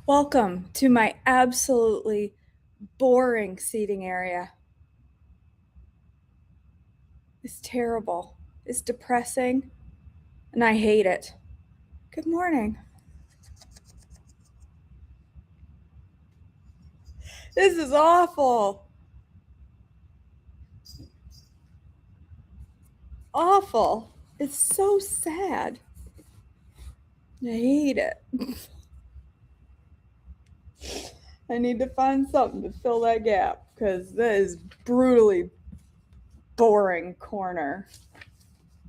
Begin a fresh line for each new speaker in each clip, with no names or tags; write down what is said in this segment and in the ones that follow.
Welcome to my absolutely boring seating area. It's terrible. It's depressing, and I hate it. Good morning. This is awful. Awful. It's so sad. I hate it. I need to find something to fill that gap because that is brutally boring corner.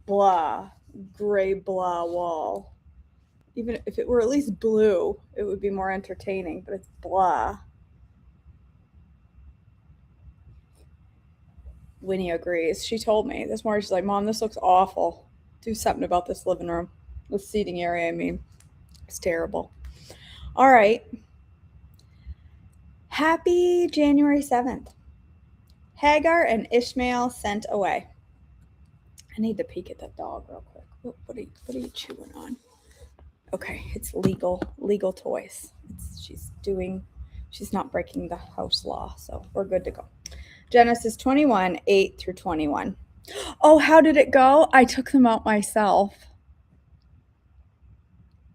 Blah. Gray blah wall. Even if it were at least blue, it would be more entertaining, but it's blah. Winnie agrees. She told me this morning, she's like, Mom, this looks awful. Do something about this living room. This seating area, I mean. It's terrible. All right. Happy January 7th. Hagar and Ishmael sent away. I need to peek at that dog real quick. What are you chewing on? Okay, it's legal toys. She's not breaking the house law, so we're good to go. Genesis 21, 8 through 21. Oh, how did it go? I took them out myself.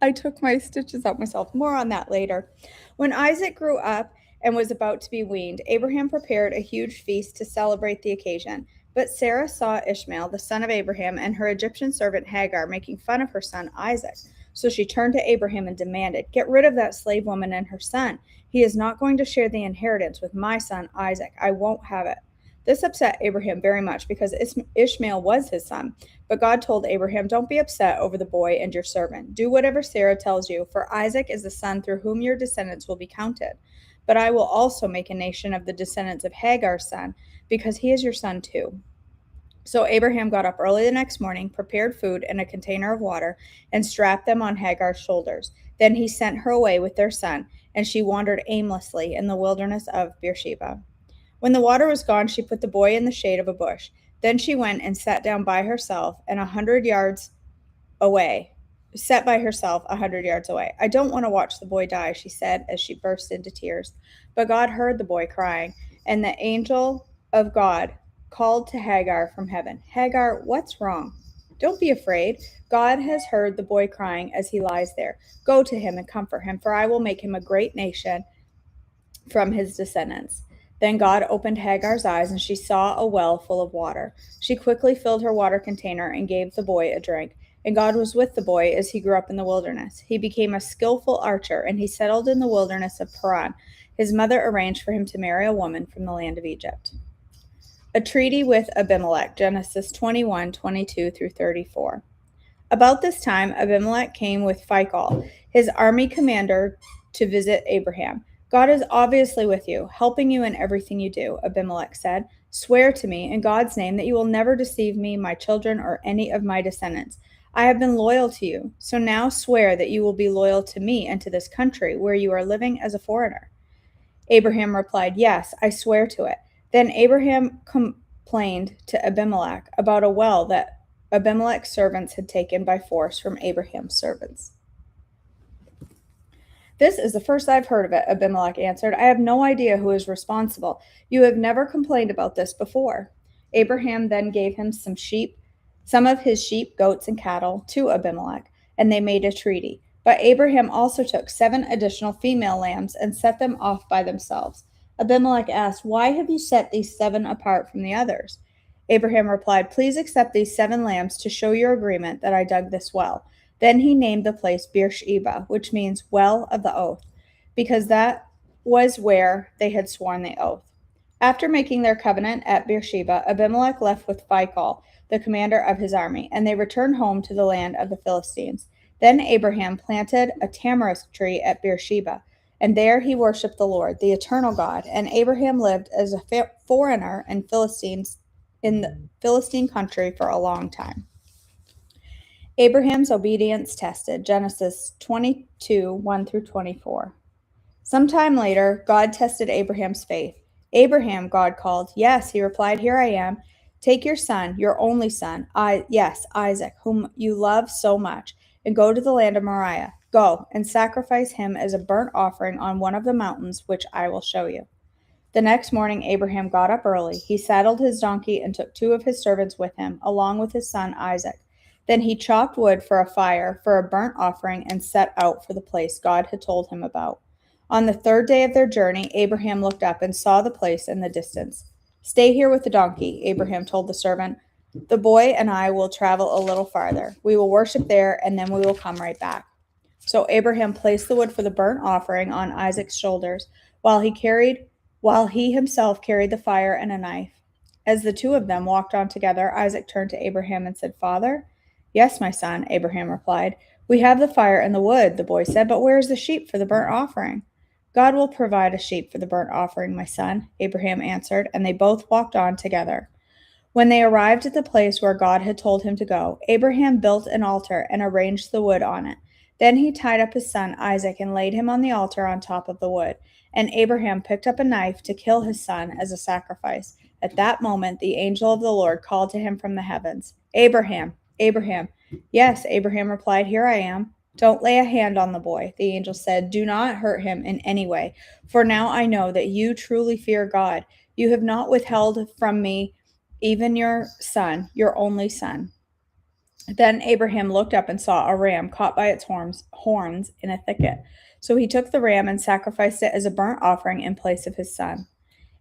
I took my stitches out myself. More on that later. When Isaac grew up and was about to be weaned, Abraham prepared a huge feast to celebrate the occasion. But Sarah saw Ishmael, the son of Abraham, and her Egyptian servant Hagar making fun of her son Isaac. So she turned to Abraham and demanded, "Get rid of that slave woman and her son. He is not going to share the inheritance with my son Isaac. I won't have it." This upset Abraham very much because Ishmael was his son. But God told Abraham, "Don't be upset over the boy and your servant. Do whatever Sarah tells you, for Isaac is the son through whom your descendants will be counted. But I will also make a nation of the descendants of Hagar's son, because he is your son too." So Abraham got up early the next morning, prepared food and a container of water, and strapped them on Hagar's shoulders. Then he sent her away with their son, and she wandered aimlessly in the wilderness of Beersheba. When the water was gone, she put the boy in the shade of a bush. Then she went and sat down by herself and 100 yards away. Set by herself 100 yards away. "I don't want to watch the boy die," she said as she burst into tears. But God heard the boy crying, and the angel of God called to Hagar from heaven. "Hagar, what's wrong? Don't be afraid. God has heard the boy crying as he lies there. Go to him and comfort him, for I will make him a great nation from his descendants." Then God opened Hagar's eyes, and she saw a well full of water. She quickly filled her water container and gave the boy a drink. And God was with the boy as he grew up in the wilderness. He became a skillful archer, and he settled in the wilderness of Paran. His mother arranged for him to marry a woman from the land of Egypt. A treaty with Abimelech, Genesis 21, 22 through 34. About this time, Abimelech came with Phicol, his army commander, to visit Abraham. "God is obviously with you, helping you in everything you do," Abimelech said. "Swear to me in God's name that you will never deceive me, my children, or any of my descendants. I have been loyal to you, so now swear that you will be loyal to me and to this country where you are living as a foreigner." Abraham replied, "Yes, I swear to it." Then Abraham complained to Abimelech about a well that Abimelech's servants had taken by force from Abraham's servants. "This is the first I've heard of it," Abimelech answered. "I have no idea who is responsible. You have never complained about this before." Abraham then gave him some of his sheep, goats, and cattle to Abimelech, and they made a treaty. But Abraham also took 7 additional female lambs and set them off by themselves. Abimelech asked, "Why have you set these 7 apart from the others?" Abraham replied, "Please accept these 7 lambs to show your agreement that I dug this well." Then he named the place Beersheba, which means well of the oath, because that was where they had sworn the oath. After making their covenant at Beersheba, Abimelech left with Phicol, the commander of his army, and they returned home to the land of the Philistines. Then Abraham planted a tamarisk tree at Beersheba, and there he worshipped the Lord, the eternal God. And Abraham lived as a foreigner in the Philistine country for a long time. Abraham's obedience tested, Genesis 22, 1 through 24. Sometime later, God tested Abraham's faith. "Abraham," God called. "Yes," he replied, "here I am." "Take your son, your only son, Isaac, whom you love so much, and go to the land of Moriah. Go and sacrifice him as a burnt offering on one of the mountains which I will show you." The next morning Abraham got up early. He saddled his donkey and took two of his servants with him, along with his son Isaac. Then he chopped wood for a fire for a burnt offering and set out for the place God had told him about. On the third day of their journey, Abraham looked up and saw the place in the distance. "Stay here with the donkey," Abraham told the servant. "The boy and I will travel a little farther. We will worship there, and then we will come right back." So Abraham placed the wood for the burnt offering on Isaac's shoulders, while he himself carried the fire and a knife. As the two of them walked on together, Isaac turned to Abraham and said, "Father?" "Yes, my son," Abraham replied. "We have the fire and the wood," the boy said, "but where is the sheep for the burnt offering?" "God will provide a sheep for the burnt offering, my son," Abraham answered, and they both walked on together. When they arrived at the place where God had told him to go, Abraham built an altar and arranged the wood on it. Then he tied up his son Isaac and laid him on the altar on top of the wood. And Abraham picked up a knife to kill his son as a sacrifice. At that moment, the angel of the Lord called to him from the heavens, "Abraham, Abraham." "Yes," Abraham replied, "here I am." "Don't lay a hand on the boy," the angel said. "Do not hurt him in any way. For now I know that you truly fear God. You have not withheld from me even your son, your only son." Then Abraham looked up and saw a ram caught by its horns in a thicket. So he took the ram and sacrificed it as a burnt offering in place of his son.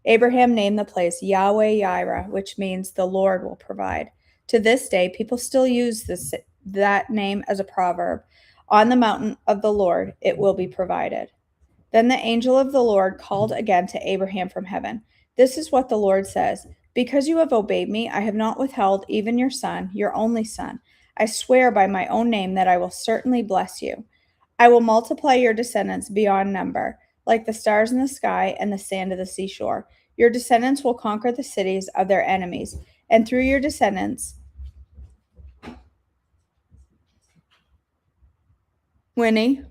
Abraham named the place Yahweh Yireh, which means "the Lord will provide." To this day, people still use that name as a proverb. On the mountain of the Lord it will be provided. Then the angel of the Lord called again to Abraham from heaven. "This is what the Lord says: Because you have obeyed me, I have not withheld even your son, your only son. I swear by my own name that I will certainly bless you. I will multiply your descendants beyond number, like the stars in the sky and the sand of the seashore. Your descendants will conquer the cities of their enemies, and through your descendants, Winnie,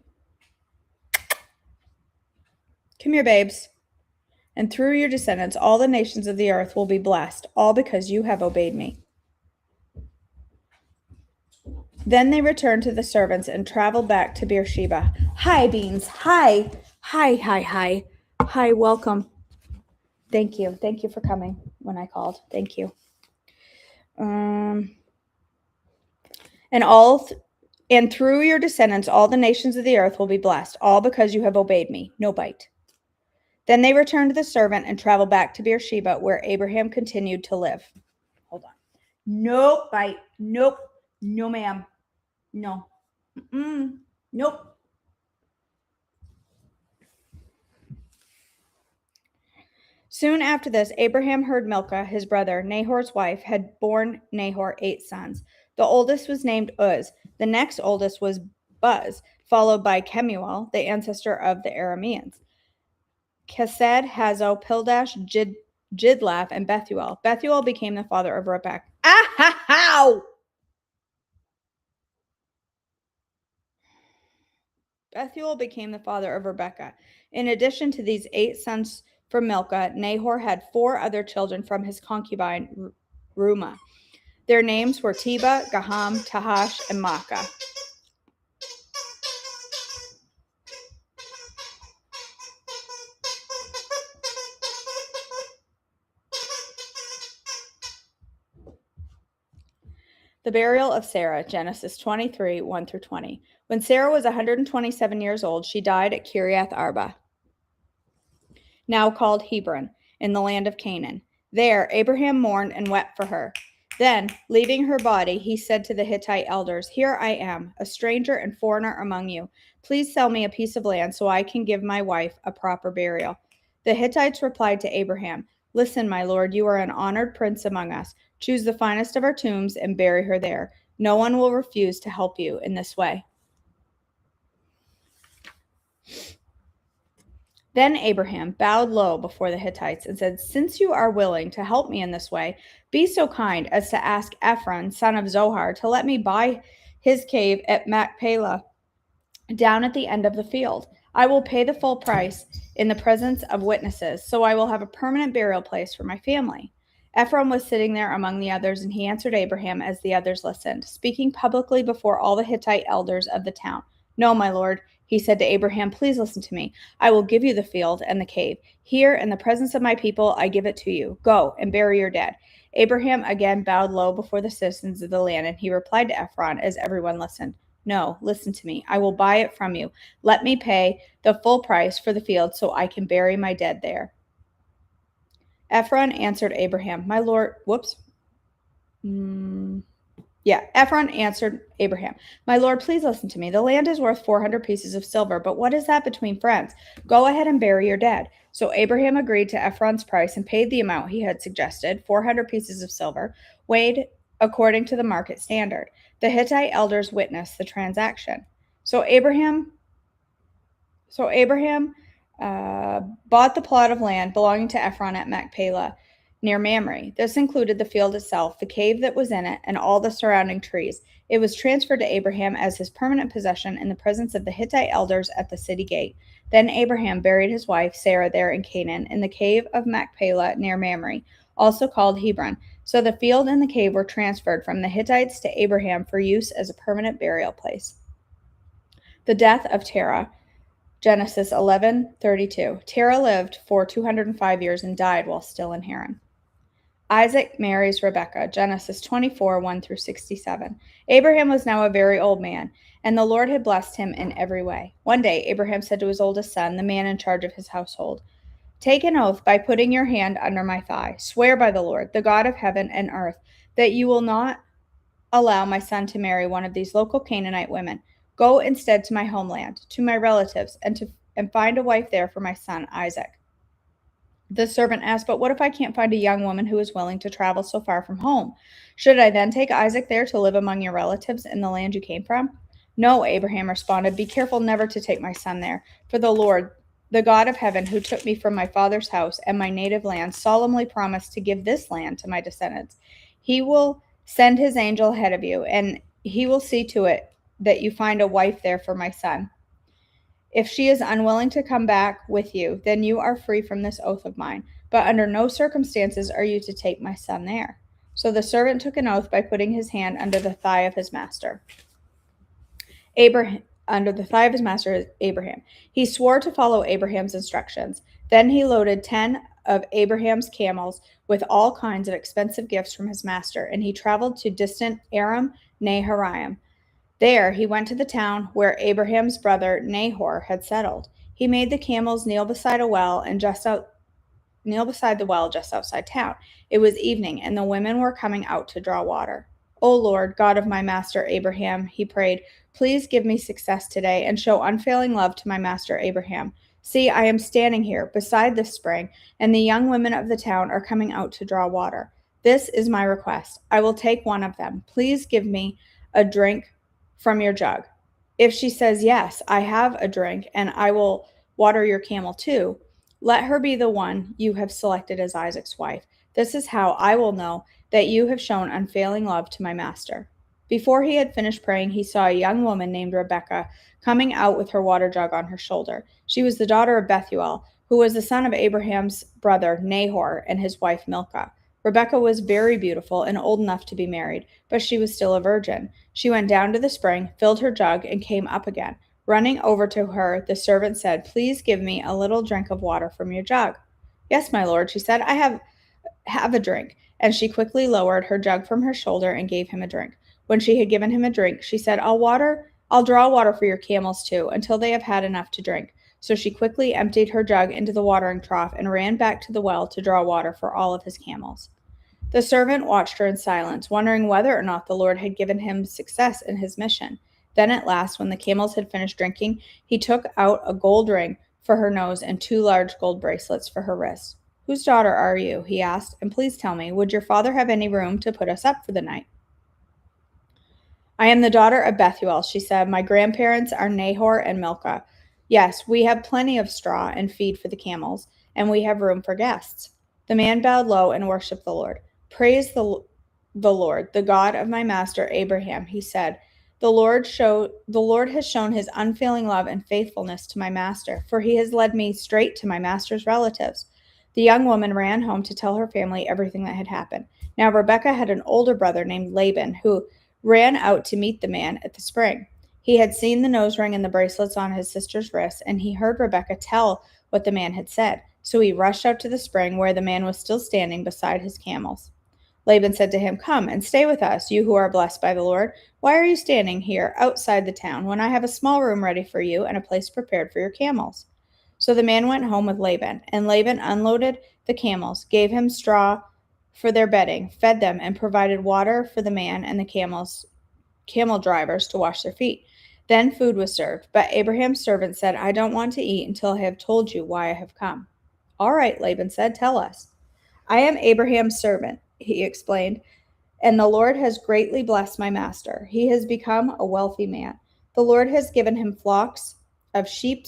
come here, babes. And through your descendants, all the nations of the earth will be blessed, all because you have obeyed me." Then they returned to the servants and traveled back to Beersheba. "Hi, Beans. Hi. Hi, hi, hi. Hi, welcome. Thank you. Thank you for coming when I called. Thank you. And and through your descendants, all the nations of the earth will be blessed, all because you have obeyed me." No bite. Then they returned to the servant and traveled back to Beersheba, where Abraham continued to live. Hold on. Nope, bite. Nope. No, ma'am. No. Nope. Soon after this, Abraham heard Milcah, his brother, Nahor's wife, had borne Nahor 8 sons. The oldest was named Uz. The next oldest was Buz, followed by Kemuel, the ancestor of the Arameans. Kesed, Hazo, Pildash, Jidlaph, and Bethuel. Bethuel became the father of Rebekah. Ow! Bethuel became the father of Rebekah. In addition to these 8 sons from Milcah, Nahor had 4 other children from his concubine Reumah. Their names were Teba, Gaham, Tahash, and Maacah. The burial of Sarah, Genesis 23, 1 through 20. When Sarah was 127 years old, she died at Kiriath Arba, now called Hebron, in the land of Canaan. There, Abraham mourned and wept for her. Then, leaving her body, he said to the Hittite elders, "Here I am, a stranger and foreigner among you. Please sell me a piece of land so I can give my wife a proper burial." The Hittites replied to Abraham, "Listen, my lord, you are an honored prince among us. Choose the finest of our tombs and bury her there. No one will refuse to help you in this way." Then Abraham bowed low before the Hittites and said, "Since you are willing to help me in this way, be so kind as to ask Ephron, son of Zohar, to let me buy his cave at Machpelah, down at the end of the field. I will pay the full price in the presence of witnesses, so I will have a permanent burial place for my family." Ephron was sitting there among the others, and he answered Abraham as the others listened, speaking publicly before all the Hittite elders of the town. No, my lord, he said to Abraham, please listen to me. I will give you the field and the cave. Here, in the presence of my people, I give it to you. Go and bury your dead. Abraham again bowed low before the citizens of the land, and he replied to Ephron as everyone listened. No, listen to me. I will buy it from you. Let me pay the full price for the field so I can bury my dead there. Ephron answered Abraham, my lord, Ephron answered Abraham, my lord, please listen to me. The land is worth 400 pieces of silver, but what is that between friends? Go ahead and bury your dead. So Abraham agreed to Ephron's price and paid the amount he had suggested, 400 pieces of silver, weighed according to the market standard. The Hittite elders witnessed the transaction. So Abraham bought the plot of land belonging to Ephron at Machpelah, near Mamre. This included the field itself, the cave that was in it, and all the surrounding trees. It was transferred to Abraham as his permanent possession in the presence of the Hittite elders at the city gate. Then Abraham buried his wife Sarah there in Canaan, in the cave of Machpelah near Mamre, also called Hebron. So the field and the cave were transferred from the Hittites to Abraham for use as a permanent burial place. The death of Terah. Genesis 11:32. Terah lived for 205 years and died while still in Haran. Isaac marries Rebekah. Genesis 24:1-67. Abraham was now a very old man, and the Lord had blessed him in every way. One day, Abraham said to his oldest son, the man in charge of his household, take an oath by putting your hand under my thigh. Swear by the Lord, the God of heaven and earth, that you will not allow my son to marry one of these local Canaanite women. Go instead to my homeland, to my relatives, and find a wife there for my son Isaac. The servant asked, but what if I can't find a young woman who is willing to travel so far from home? Should I then take Isaac there to live among your relatives in the land you came from? No, Abraham responded, be careful never to take my son there, for the Lord, the God of heaven, who took me from my father's house and my native land, solemnly promised to give this land to my descendants. He will send his angel ahead of you, and he will see to it that you find a wife there for my son. If she is unwilling to come back with you, then you are free from this oath of mine. But under no circumstances are you to take my son there. So the servant took an oath by putting his hand under the thigh of his master. Abraham. He swore to follow Abraham's instructions. Then he loaded 10 of Abraham's camels with all kinds of expensive gifts from his master, and he traveled to distant Aram Naharaim. There he went to the town where Abraham's brother Nahor had settled. He made the camels kneel beside the well just outside town. It was evening, and the women were coming out to draw water. O Lord, God of my master Abraham, he prayed, please give me success today and show unfailing love to my master Abraham. See, I am standing here beside this spring, and the young women of the town are coming out to draw water. This is my request. I will take one of them. Please give me a drink from your jug. If she says, yes, I have a drink, and I will water your camel too, let her be the one you have selected as Isaac's wife. This is how I will know that you have shown unfailing love to my master. Before he had finished praying, he saw a young woman named Rebekah coming out with her water jug on her shoulder. She was the daughter of Bethuel, who was the son of Abraham's brother Nahor and his wife Milcah. Rebekah was very beautiful and old enough to be married, but she was still a virgin. She went down to the spring, filled her jug, and came up again. Running over to her, the servant said, please give me a little drink of water from your jug. Yes, my lord, she said, I have a drink. And she quickly lowered her jug from her shoulder and gave him a drink. When she had given him a drink, she said, I'll draw water for your camels too, until they have had enough to drink. So she quickly emptied her jug into the watering trough and ran back to the well to draw water for all of his camels. The servant watched her in silence, wondering whether or not the Lord had given him success in his mission. Then at last, when the camels had finished drinking, he took out a gold ring for her nose and 2 large gold bracelets for her wrists. Whose daughter are you? He asked, and please tell me, would your father have any room to put us up for the night? I am the daughter of Bethuel, she said. My grandparents are Nahor and Milcah. Yes, we have plenty of straw and feed for the camels, and we have room for guests. The man bowed low and worshipped the Lord. Praise the Lord, the God of my master Abraham, he said. The Lord has shown his unfailing love and faithfulness to my master, for he has led me straight to my master's relatives. The young woman ran home to tell her family everything that had happened. Now Rebekah had an older brother named Laban, who ran out to meet the man at the spring. He had seen the nose ring and the bracelets on his sister's wrists, and he heard Rebekah tell what the man had said. So he rushed out to the spring where the man was still standing beside his camels. Laban said to him, "Come and stay with us, you who are blessed by the Lord. Why are you standing here outside the town when I have a small room ready for you and a place prepared for your camels?" So the man went home with Laban, and Laban unloaded the camels, gave him straw for their bedding, fed them, and provided water for the man and the camel drivers to wash their feet. Then food was served, but Abraham's servant said, "I don't want to eat until I have told you why I have come." "All right," Laban said, "tell us." "I am Abraham's servant," he explained, "and the Lord has greatly blessed my master. He has become a wealthy man. The Lord has given him flocks of sheep,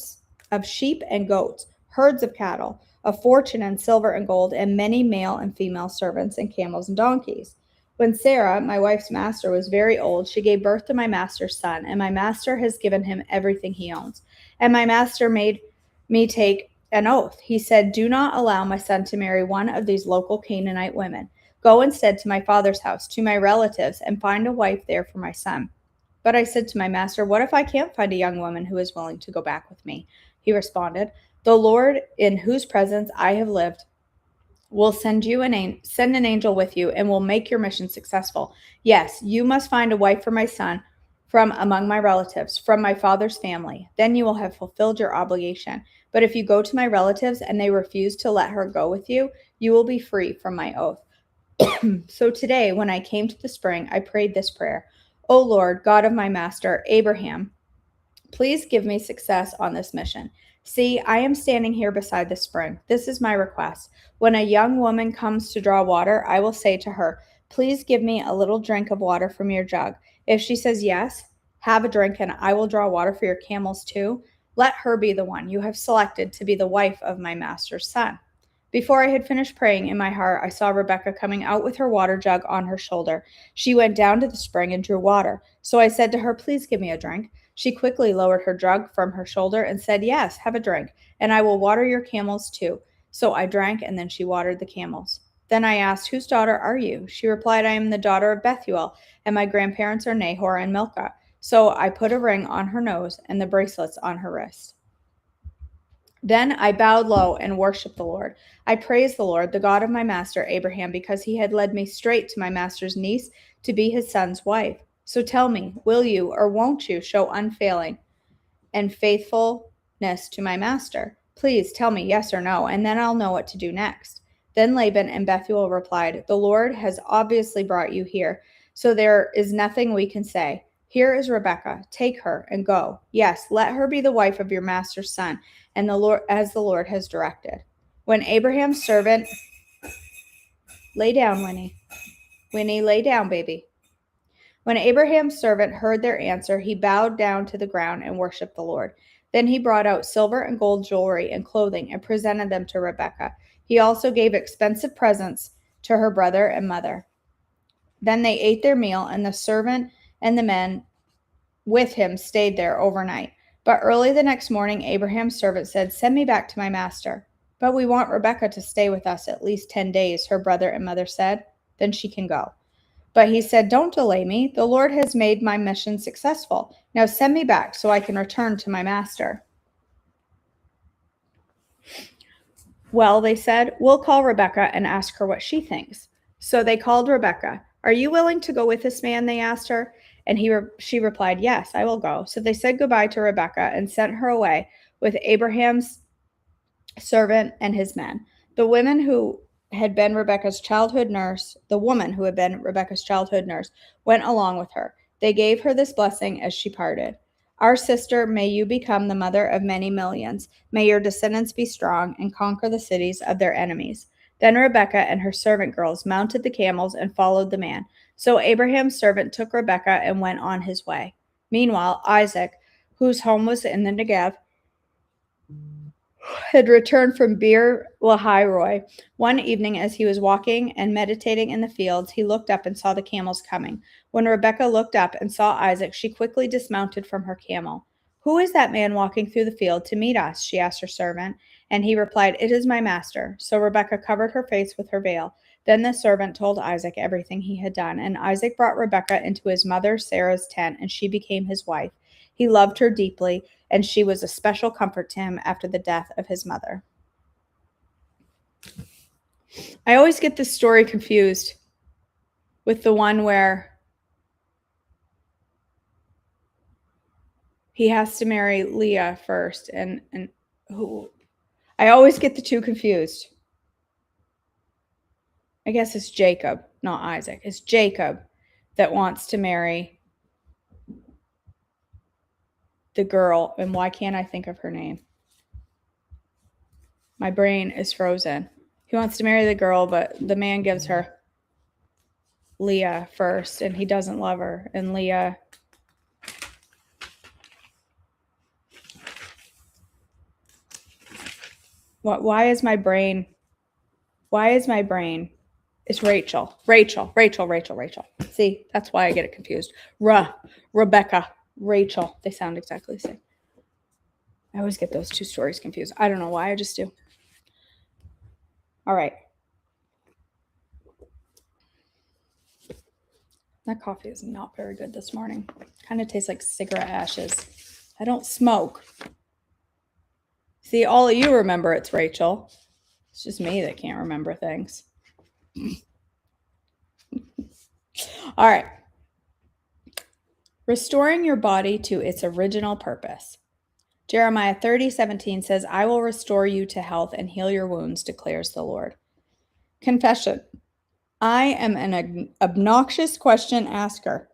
and goats, herds of cattle, a fortune in silver and gold, and many male and female servants, and camels and donkeys. When Sarah, my wife's master, was very old, she gave birth to my master's son, and my master has given him everything he owns. And my master made me take an oath. He said, 'Do not allow my son to marry one of these local Canaanite women. Go instead to my father's house, to my relatives, and find a wife there for my son.' But I said to my master, 'What if I can't find a young woman who is willing to go back with me?' He responded, 'The Lord in whose presence I have lived will send an angel with you and will make your mission successful. Yes, you must find a wife for my son from among my relatives, from my father's family. Then you will have fulfilled your obligation. But if you go to my relatives and they refuse to let her go with you, you will be free from my oath.' So today, when I came to the spring, I prayed this prayer: 'O Lord, God of my master Abraham, please give me success on this mission. See, I am standing here beside the spring. This is my request. When a young woman comes to draw water, I will say to her, "Please give me a little drink of water from your jug." If she says yes, have a drink and I will draw water for your camels too. Let her be the one you have selected to be the wife of my master's son." Before I had finished praying in my heart, I saw Rebekah coming out with her water jug on her shoulder. She went down to the spring and drew water. So I said to her, "Please give me a drink." She quickly lowered her jug from her shoulder and said, "Yes, have a drink, and I will water your camels too." So I drank, and then she watered the camels. Then I asked, "Whose daughter are you?" She replied, "I am the daughter of Bethuel, and my grandparents are Nahor and Milcah." So I put a ring on her nose and the bracelets on her wrist. Then I bowed low and worshiped the Lord. I praised the Lord, the God of my master Abraham, because he had led me straight to my master's niece to be his son's wife. So tell me, will you or won't you show unfailing and faithfulness to my master? Please tell me yes or no, and then I'll know what to do next." Then Laban and Bethuel replied, "The Lord has obviously brought you here, so there is nothing we can say. Here is Rebekah. Take her and go. Yes, let her be the wife of your master's son, and the Lord as the Lord has directed." When Abraham's servant lay down, Winnie, lay down, baby. When Abraham's servant heard their answer, he bowed down to the ground and worshipped the Lord. Then he brought out silver and gold jewelry and clothing and presented them to Rebekah. He also gave expensive presents to her brother and mother. Then they ate their meal, and the servant and the men with him stayed there overnight. But early the next morning, Abraham's servant said, "Send me back to my master." "But we want Rebekah to stay with us at least 10 days, her brother and mother said. "Then she can go." But he said, "Don't delay me. The Lord has made my mission successful. Now send me back so I can return to my master." "Well," they said, "we'll call Rebekah and ask her what she thinks." So they called Rebekah. "Are you willing to go with this man?" they asked her. And she replied, "Yes, I will go." So they said goodbye to Rebekah and sent her away with Abraham's servant and his men. The woman who had been Rebekah's childhood nurse, went along with her. They gave her this blessing as she parted: "Our sister, may you become the mother of many millions. May your descendants be strong and conquer the cities of their enemies." Then Rebekah and her servant girls mounted the camels and followed the man. So Abraham's servant took Rebekah and went on his way. Meanwhile, Isaac, whose home was in the Negev, had returned from Bir Lahai. One evening, as he was walking and meditating in the fields, he looked up and saw the camels coming. When Rebekah looked up and saw Isaac, she quickly dismounted from her camel. "Who is that man walking through the field to meet us?" she asked her servant. And he replied, "It is my master." So Rebekah covered her face with her veil. Then the servant told Isaac everything he had done, and Isaac brought Rebekah into his mother Sarah's tent, and she became his wife. He loved her deeply, and she was a special comfort to him after the death of his mother. I always get this story confused with the one where he has to marry Leah first, and who I always get the two confused. I guess it's Jacob, not Isaac. It's Jacob that wants to marry the girl, and why can't I think of her name? My brain is frozen. He wants to marry the girl, but the man gives her Leah first, and he doesn't love her. And Leah, why is my brain? It's Rachel. See, that's why I get it confused. Rebecca, Rachel. They sound exactly the same. I always get those two stories confused. I don't know why, I just do. All right. That coffee is not very good this morning. Kind of tastes like cigarette ashes. I don't smoke. See, all of you remember it's Rachel. It's just me that can't remember things. All right. Restoring your body to its original purpose. Jeremiah 30:17 says, I will restore you to health and heal your wounds, declares the Lord. Confession. I am an obnoxious question asker.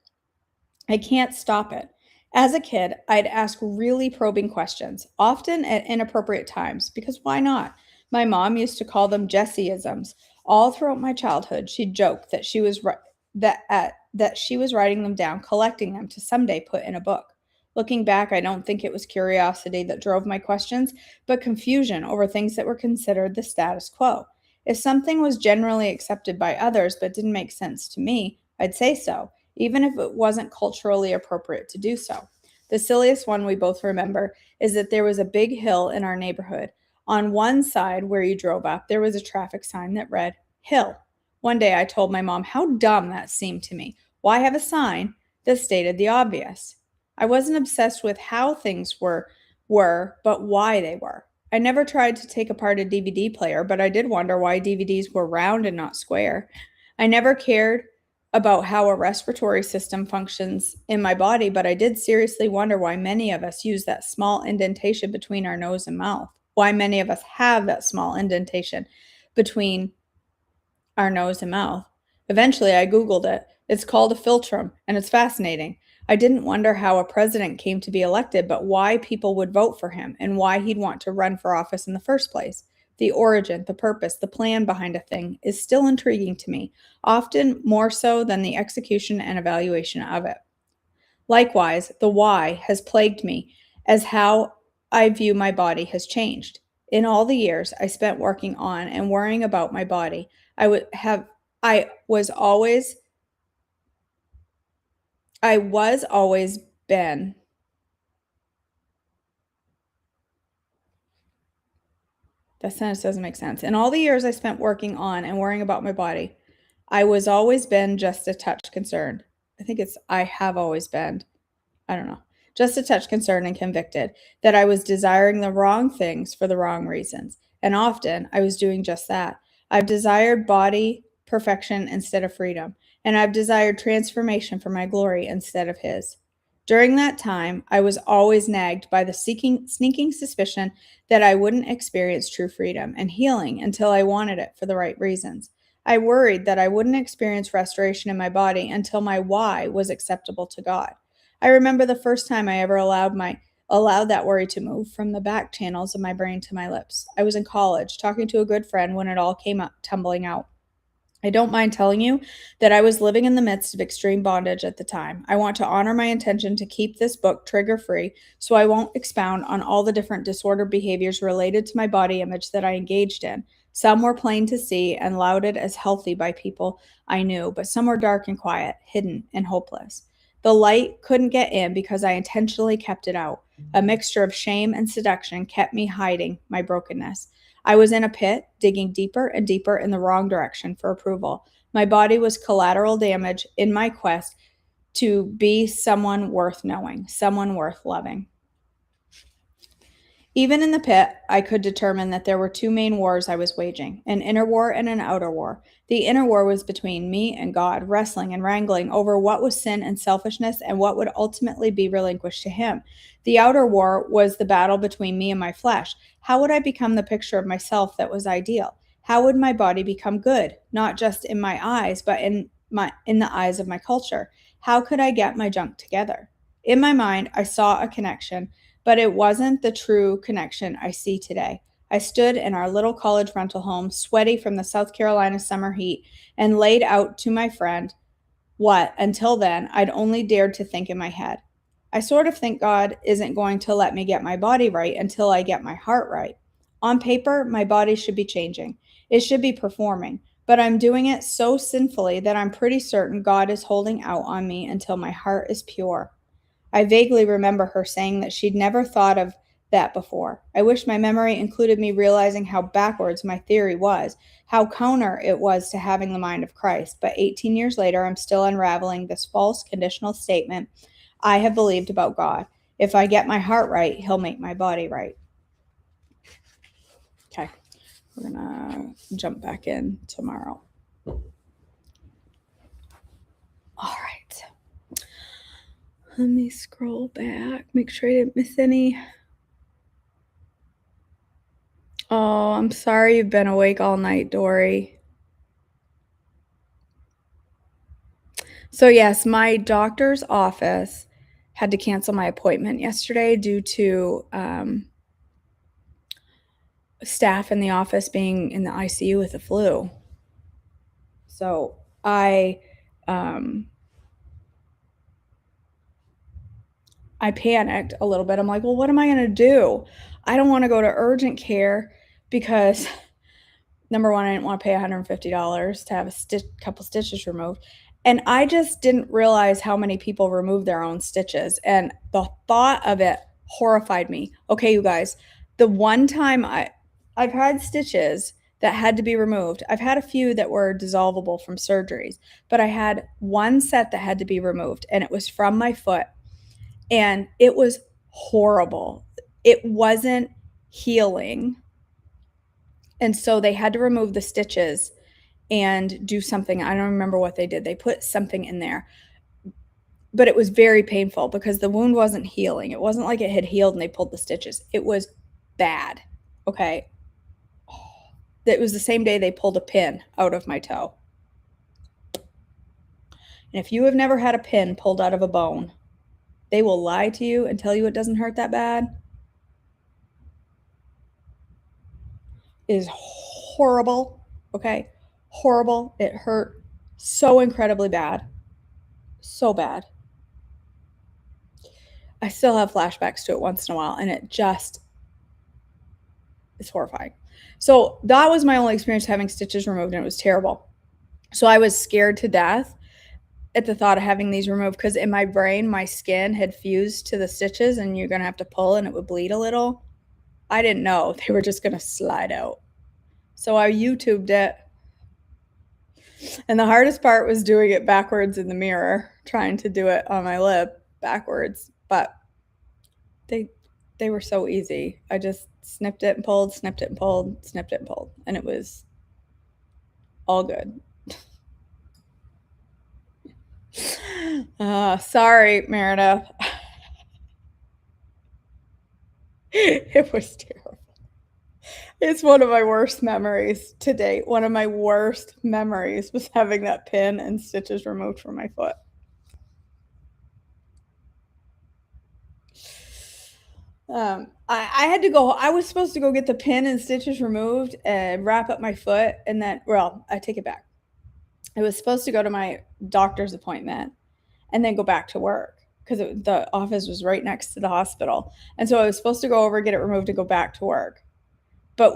I can't stop it. As a kid, I'd ask really probing questions, often at inappropriate times, because why not? My mom used to call them Jessieisms. All throughout my childhood, she'd joke that she was writing them down, collecting them to someday put in a book. Looking back, I don't think it was curiosity that drove my questions, but confusion over things that were considered the status quo. If something was generally accepted by others but didn't make sense to me, I'd say so, even if it wasn't culturally appropriate to do so. The silliest one we both remember is that there was a big hill in our neighborhood. On one side where you drove up, there was a traffic sign that read, Hill. One day I told my mom how dumb that seemed to me. Why have a sign that stated the obvious? I wasn't obsessed with how things were, but why they were. I never tried to take apart a DVD player, but I did wonder why DVDs were round and not square. I never cared about how a respiratory system functions in my body, but I did seriously wonder why many of us use that small indentation between our nose and mouth. Why many of us have that small indentation between our nose and mouth. Eventually, I Googled it. It's called a philtrum, and it's fascinating. I didn't wonder how a president came to be elected, but why people would vote for him and why he'd want to run for office in the first place. The origin, the purpose, the plan behind a thing is still intriguing to me, often more so than the execution and evaluation of it. Likewise, the why has plagued me as how I view my body has changed. In all the years I spent working on and worrying about my body, I was always been that sentence doesn't make sense. In all the years I spent working on and worrying about my body, I was always been just a touch concerned. I think it's I have always been. I don't know. Just a touch concerned and convicted that I was desiring the wrong things for the wrong reasons. And often I was doing just that. I've desired body perfection instead of freedom, and I've desired transformation for my glory instead of his. During that time, I was always nagged by the sneaking suspicion that I wouldn't experience true freedom and healing until I wanted it for the right reasons. I worried that I wouldn't experience restoration in my body until my why was acceptable to God. I remember the first time I ever allowed that worry to move from the back channels of my brain to my lips. I was in college, talking to a good friend when it all came up tumbling out. I don't mind telling you that I was living in the midst of extreme bondage at the time. I want to honor my intention to keep this book trigger-free, so I won't expound on all the different disordered behaviors related to my body image that I engaged in. Some were plain to see and lauded as healthy by people I knew, but some were dark and quiet, hidden and hopeless. The light couldn't get in because I intentionally kept it out. A mixture of shame and seduction kept me hiding my brokenness. I was in a pit, digging deeper and deeper in the wrong direction for approval. My body was collateral damage in my quest to be someone worth knowing, someone worth loving. Even in the pit, I could determine that there were two main wars I was waging, an inner war and an outer war. The inner war was between me and God, wrestling and wrangling over what was sin and selfishness and what would ultimately be relinquished to Him. The outer war was the battle between me and my flesh. How would I become the picture of myself that was ideal? How would my body become good, not just in my eyes, but in the eyes of my culture? How could I get my junk together? In my mind, I saw a connection, but it wasn't the true connection I see today. I stood in our little college rental home, sweaty from the South Carolina summer heat, and laid out to my friend what, until then, I'd only dared to think in my head. I sort of think God isn't going to let me get my body right until I get my heart right. On paper, my body should be changing. It should be performing, but I'm doing it so sinfully that I'm pretty certain God is holding out on me until my heart is pure. I vaguely remember her saying that she'd never thought of that before. I wish my memory included me realizing how backwards my theory was, how counter it was to having the mind of Christ. But 18 years later, I'm still unraveling this false conditional statement I have believed about God. If I get my heart right, He'll make my body right. Okay, we're going to jump back in tomorrow. All right. Let me scroll back, make sure I didn't miss any. Oh, I'm sorry you've been awake all night, Dory. So, yes, my doctor's office had to cancel my appointment yesterday due to staff in the office being in the ICU with the flu. So, I panicked a little bit. I'm like, well, what am I going to do? I don't want to go to urgent care because number one, I didn't want to pay $150 to have a couple stitches removed. And I just didn't realize how many people remove their own stitches. And the thought of it horrified me. Okay, you guys, the one time I've had stitches that had to be removed. I've had a few that were dissolvable from surgeries, but I had one set that had to be removed, and it was from my foot. And it was horrible. It wasn't healing. And so they had to remove the stitches and do something. I don't remember what they did. They put something in there. But it was very painful because the wound wasn't healing. It wasn't like it had healed and they pulled the stitches. It was bad. Okay. It was the same day they pulled a pin out of my toe. And if you have never had a pin pulled out of a bone, they will lie to you and tell you it doesn't hurt that bad. It is horrible. Okay. Horrible. It hurt so incredibly bad. So bad. I still have flashbacks to it once in a while, and it just is horrifying. So that was my only experience having stitches removed, and it was terrible. So I was scared to death at the thought of having these removed because in my brain, my skin had fused to the stitches, and you're going to have to pull, and it would bleed a little. I didn't know. They were just going to slide out. So I YouTubed it. And the hardest part was doing it backwards in the mirror, trying to do it on my lip backwards. But they were so easy. I just snipped it and pulled, snipped it and pulled, snipped it and pulled. And it was all good. Sorry, Meredith. It was terrible. It's one of my worst memories to date. One of my worst memories was having that pin and stitches removed from my foot. I had to go. I was supposed to go get the pin and stitches removed and wrap up my foot. And then, well, I take it back. I was supposed to go to my doctor's appointment and then go back to work because the office was right next to the hospital. And so I was supposed to go over, get it removed, and go back to work. But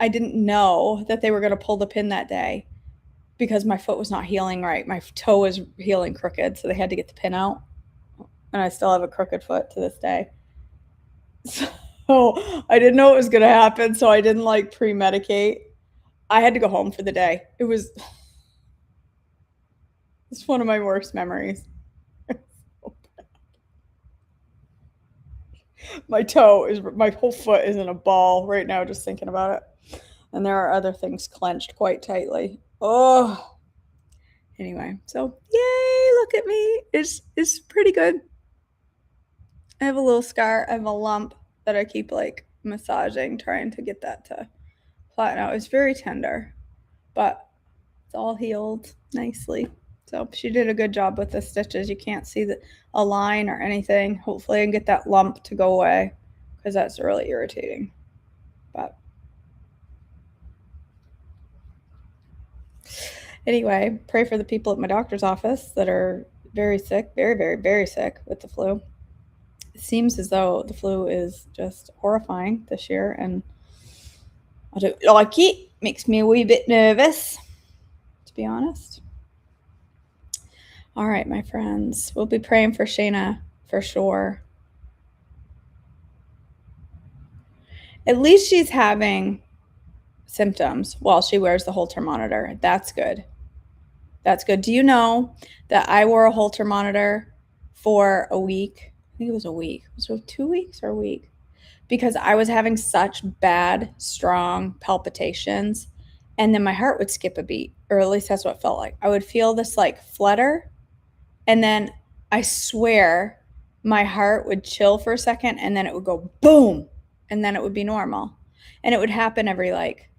I didn't know that they were going to pull the pin that day because my foot was not healing right. My toe was healing crooked, so they had to get the pin out. And I still have a crooked foot to this day. So I didn't know it was going to happen, so I didn't like pre-medicate. I had to go home for the day. It's one of my worst memories. My whole foot is in a ball right now just thinking about it. And there are other things clenched quite tightly. Oh, anyway, so yay, look at me. It's pretty good. I have a little scar. I have a lump that I keep like massaging, trying to get that to flatten out. It's very tender, but it's all healed nicely. So she did a good job with the stitches. You can't see a line or anything. Hopefully I can get that lump to go away because that's really irritating. But anyway, pray for the people at my doctor's office that are very sick, very, very, very sick with the flu. It seems as though the flu is just horrifying this year, and I don't like it. Makes me a wee bit nervous, to be honest. All right, my friends, we'll be praying for Shayna for sure. At least she's having symptoms while she wears the Holter monitor. That's good. That's good. Do you know that I wore a Holter monitor for a week? I think it was a week. Was it 2 weeks or a week? Because I was having such bad, strong palpitations. And then my heart would skip a beat, or at least that's what it felt like. I would feel this like flutter. And then I swear my heart would chill for a second and then it would go boom. And then it would be normal. And it would happen every like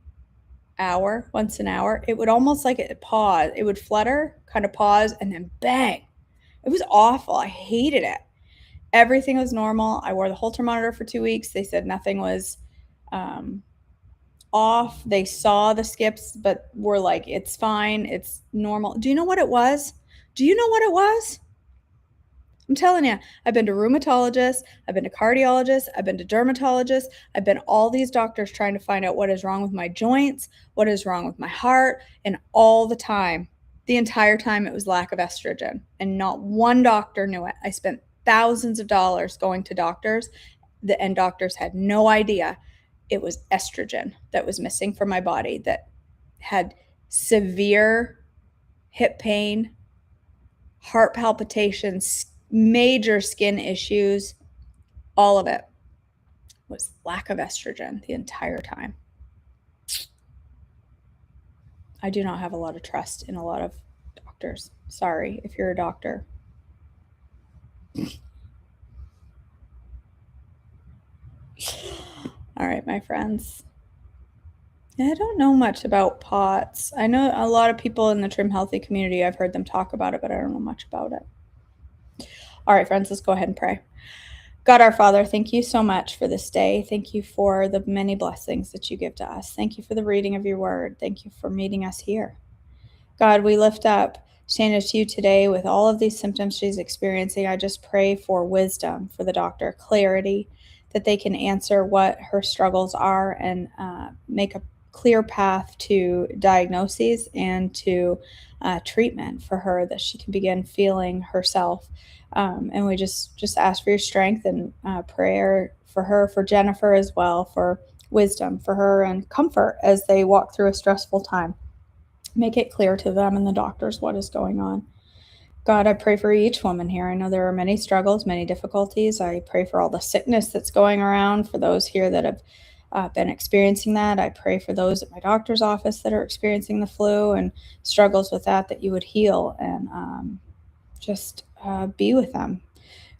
hour, once an hour. It would almost like it pause. It would flutter, kind of pause, and then bang. It was awful. I hated it. Everything was normal. I wore the Holter monitor for 2 weeks. They said nothing was off. They saw the skips, but were like, it's fine. It's normal. Do you know what it was? Do you know what it was? I'm telling you, I've been to rheumatologists, I've been to cardiologists, I've been to dermatologists, I've been all these doctors trying to find out what is wrong with my joints, what is wrong with my heart, and all the time, the entire time, it was lack of estrogen, and not one doctor knew it. I spent thousands of dollars going to doctors, and doctors had no idea it was estrogen that was missing from my body, that had severe hip pain, heart palpitations, major skin issues, all of it was lack of estrogen the entire time. I do not have a lot of trust in a lot of doctors. Sorry if you're a doctor. All right, my friends. I don't know much about POTS. I know a lot of people in the Trim Healthy community, I've heard them talk about it, but I don't know much about it. All right, friends, let's go ahead and pray. God, our Father, thank you so much for this day. Thank you for the many blessings that you give to us. Thank you for the reading of your word. Thank you for meeting us here. God, we lift up Shayna to you today with all of these symptoms she's experiencing. I just pray for wisdom for the doctor, clarity, that they can answer what her struggles are and make a clear path to diagnoses and to treatment for her, that she can begin feeling herself. And we just ask for your strength and prayer for her, for Jennifer as well, for wisdom for her and comfort as they walk through a stressful time. Make it clear to them and the doctors what is going on. God, I pray for each woman here. I know there are many struggles, many difficulties. I pray for all the sickness that's going around, for those here that have been experiencing that. I pray for those at my doctor's office that are experiencing the flu and struggles with that you would heal and just be with them.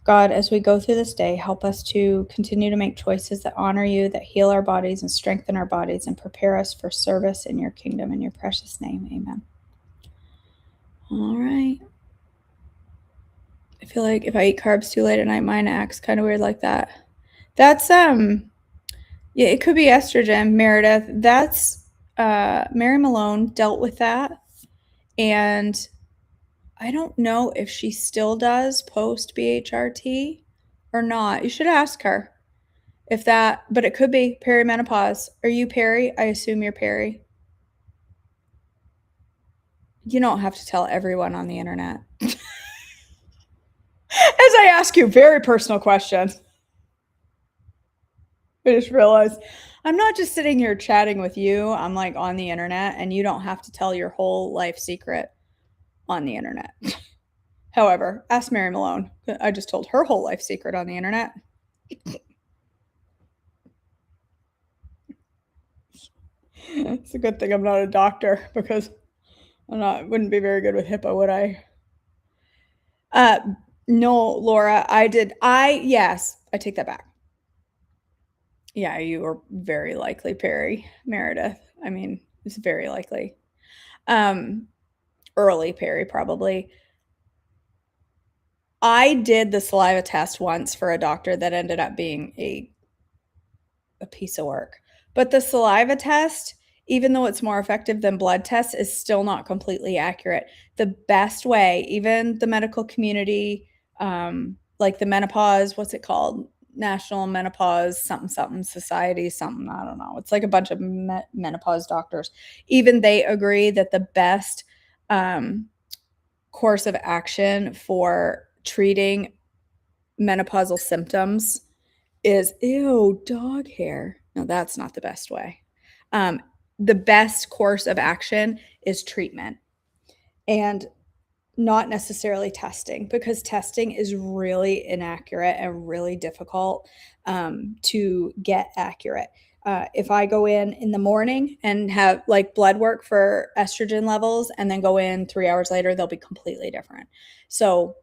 God, as we go through this day, help us to continue to make choices that honor you, that heal our bodies and strengthen our bodies and prepare us for service in your kingdom. In your precious name, amen. All right. I feel like if I eat carbs too late at night, mine acts kind of weird like that. That's, yeah, it could be estrogen, Meredith. That's, Mary Malone dealt with that. And I don't know if she still does post BHRT or not. You should ask her if that, but it could be perimenopause. Are you peri? I assume you're peri. You don't have to tell everyone on the internet. As I ask you very personal questions. I just realized I'm not just sitting here chatting with you. I'm like on the internet, and you don't have to tell your whole life secret on the internet. However, ask Mary Malone. I just told her whole life secret on the internet. It's a good thing I'm not a doctor because wouldn't be very good with HIPAA, would I? Uh, no, Laura, yes, I take that back. Yeah, you were very likely Perry Meredith. I mean, it's very likely. Um, Early Perry, probably. I did the saliva test once for a doctor that ended up being a piece of work. But the saliva test, even though it's more effective than blood tests, is still not completely accurate. The best way, even the medical community, like the menopause, what's it called? National Menopause something something society something, I don't know. It's like a bunch of menopause doctors. Even they agree that the best um, course of action for treating menopausal symptoms is ew, dog hair. No, that's not the best way. Um, the best course of action is treatment and not necessarily testing, because testing is really inaccurate and really difficult to get accurate. If I go in the morning and have like blood work for estrogen levels and then go in 3 hours later, they'll be completely different. So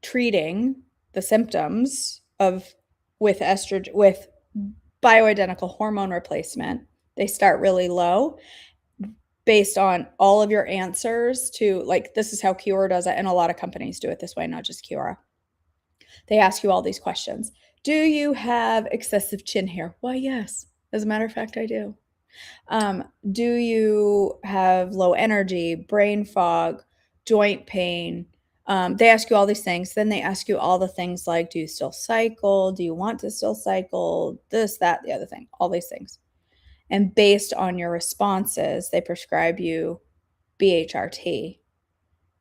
treating the symptoms of with estrogen with bioidentical hormone replacement, they start really low based on all of your answers to, like, this is how Cura does it, and a lot of companies do it this way, not just Cura. They ask you all these questions. Do you have excessive chin hair? Why, yes. As a matter of fact, I do. Do you have low energy, brain fog, joint pain? They ask you all these things. Then they ask you all the things like, do you still cycle? Do you want to still cycle? This, that, the other thing, all these things. And based on your responses, they prescribe you BHRT.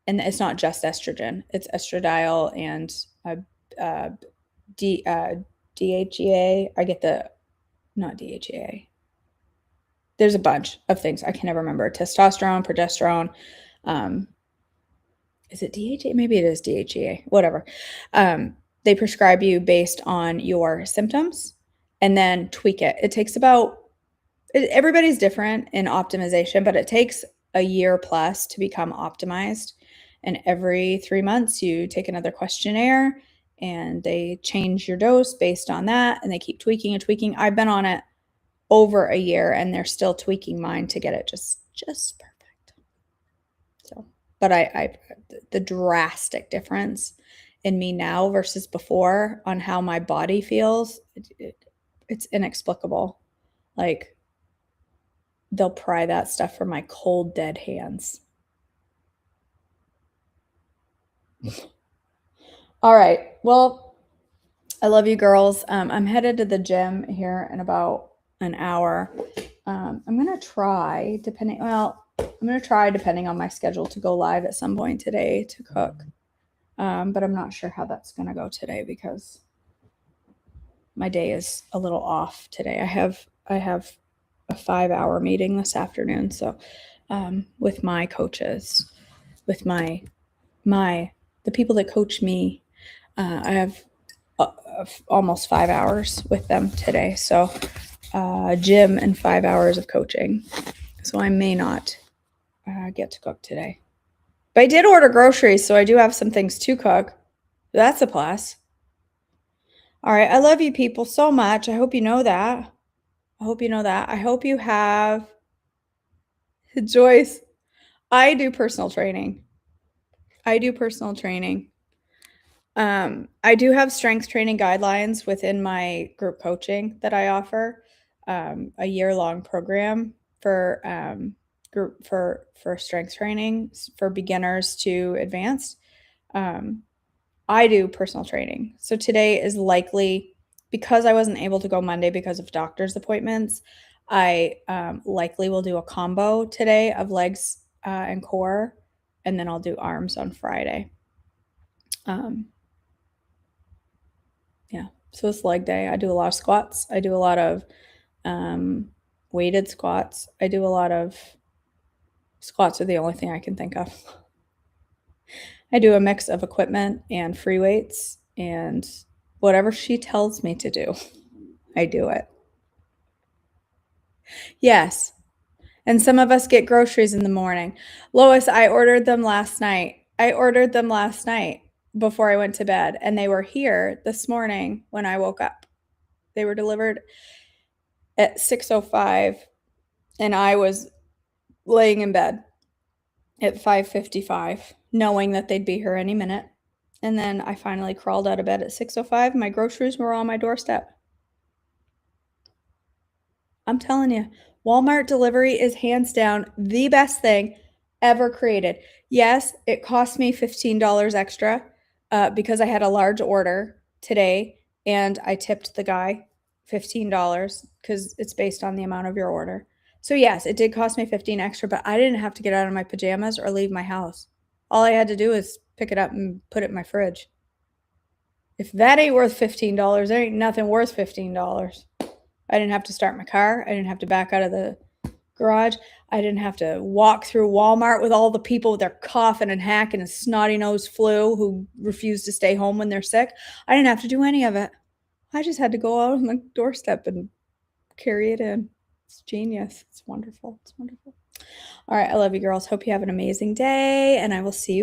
And it's not just estrogen, it's estradiol and uh, D, DHEA. I get the, not DHEA. There's a bunch of things I can never remember. Testosterone, progesterone. Um, is it DHEA? Maybe it is DHEA. Whatever. They prescribe you based on your symptoms and then tweak it. It takes about, everybody's different in optimization, but it takes a year plus to become optimized. And every 3 months, you take another questionnaire and they change your dose based on that. And they keep tweaking and tweaking. I've been on it over a year and they're still tweaking mine to get it just perfect. So, but I the drastic difference in me now versus before on how my body feels, it's inexplicable. Like, they'll pry that stuff from my cold dead hands. All right. Well, I love you girls. I'm headed to the gym here in about an hour. I'm gonna try, depending on my schedule, to go live at some point today to cook. But I'm not sure how that's gonna go today because my day is a little off today. I have a 5-hour meeting this afternoon, so with my coaches, with the people that coach me, I have almost 5 hours with them today. So gym and 5 hours of coaching. So I may not get to cook today. But I did order groceries, so I do have some things to cook. That's a plus. All right. I love you people so much. I hope you know that. I hope you know that. I hope you have Joyce. I do personal training. I do personal training. I do have strength training guidelines within my group coaching that I offer, a year-long program for group for strength training for beginners to advanced. I do personal training, so today is likely, because I wasn't able to go Monday because of doctor's appointments. I likely will do a combo today of legs and core, and then I'll do arms on Friday. Yeah. So it's leg day. I do a lot of squats. I do a lot of weighted squats. I do a lot of squats are the only thing I can think of. I do a mix of equipment and free weights, and whatever she tells me to do, I do it. Yes. And some of us get groceries in the morning. Lois, I ordered them last night. I ordered them last night before I went to bed, and they were here this morning when I woke up. They were delivered at 6:05, and I was laying in bed at 5:55, knowing that they'd be here any minute. And then I finally crawled out of bed at 6:05. My groceries were on my doorstep. I'm telling you, Walmart delivery is hands down the best thing ever created. Yes, it cost me $15 extra because I had a large order today and I tipped the guy $15 because it's based on the amount of your order. So yes, it did cost me 15 extra, but I didn't have to get out of my pajamas or leave my house. All I had to do is pick it up and put it in my fridge. If that ain't worth $15, there ain't nothing worth $15. I didn't have to start my car. I didn't have to back out of the garage. I didn't have to walk through Walmart with all the people with their coughing and hacking and snotty nose flu who refuse to stay home when they're sick. I didn't have to do any of it. I just had to go out on the doorstep and carry it in. It's genius. It's wonderful. It's wonderful. All right. I love you, girls. Hope you have an amazing day, and I will see you